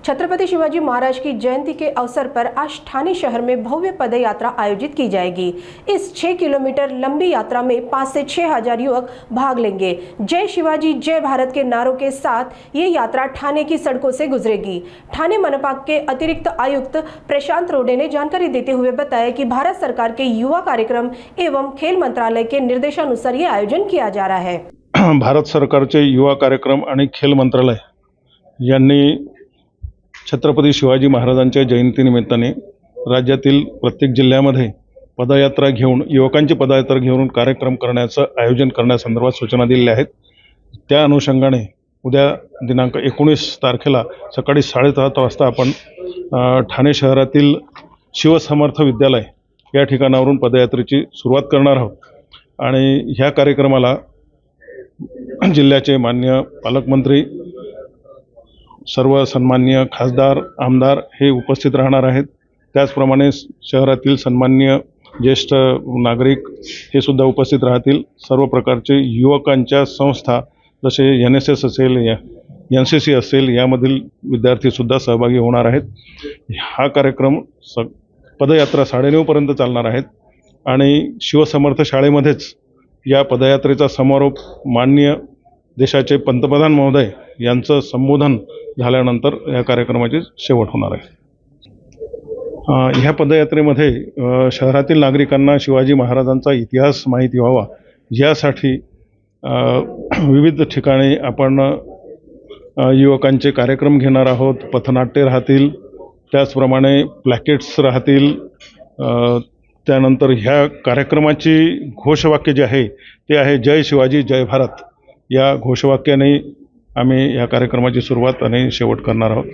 छत्रपति शिवाजी महाराज की जयंती के अवसर पर आज ठाणे शहर में भव्य पदयात्रा आयोजित की जाएगी। इस 6 किलोमीटर लंबी यात्रा में 5 से 6 हजार युवक भाग लेंगे। जय शिवाजी जय भारत के नारों के साथ ये यात्रा ठाणे की सड़कों से गुजरेगी। ठाणे मनपा के अतिरिक्त आयुक्त प्रशांत रोडे ने जानकारी देते हुए बताया कि भारत सरकार के युवा कार्यक्रम एवं खेल मंत्रालय के निर्देशानुसार ये आयोजन किया जा रहा है। भारत सरकारचे युवा कार्यक्रम आणि खेल मंत्रालय यांनी छत्रपती शिवाजी महाराजांच्या जयंतीनिमित्ताने राज्यातील प्रत्येक जिल्ह्यामध्ये पदयात्रा घेऊन युवकांची पदयात्रा घेऊन कार्यक्रम करण्याचं आयोजन करण्यासंदर्भात सूचना दिलेल्या आहेत। त्या अनुषंगाने उद्या दिनांक 19 तारखेला सकाळी 7:30 वाजता आपण ठाणे शहरातील शिवसमर्थ विद्यालय या ठिकाणावरून पदयात्रेची सुरुवात करणार आहोत आणि ह्या कार्यक्रमाला जिल्ह्याचे माननीय पालकमंत्री, सर्व सन्माननीय खासदार, आमदार हे उपस्थित राहणार आहेत। त्याचप्रमाणे शहरातील सन्माननीय ज्येष्ठ नागरिक हे सुद्धा उपस्थित राहतील। सर्व प्रकारचे युवकांच्या संस्था जसे NSS असेल, NCC असेल यामधील विद्यार्थी सुद्धा सहभागी होणार आहेत। हा कार्यक्रम पदयात्रा 9:30 पर्यंत चालणार आहेत आणि शिवसमर्थ शाळेमध्येच या पदयात्रेचा समारोप माननीय देशाचे पंतप्रधान महोदय यांचं संबोधन झाल्यानंतर या कार्यक्रमाची शेवट होणार आहे। ह्या पदयात्रेमध्ये शहरातील नागरिकांना शिवाजी महाराजांचा इतिहास माहिती व्हावा यासाठी विविध ठिकाणी आपण युवकांचे कार्यक्रम घेणार आहोत। पथनाट्य राहतील, त्याचप्रमाणे प्लॅकेट्स राहतील। त्यानंतर ह्या कार्यक्रमाची घोषवाक्य जे आहे ते आहे जय शिवाजी जय भारत। या घोषवाक्याने आम्ही या कार्यक्रमाची सुरुवात आणि शेवट करणार आहोत।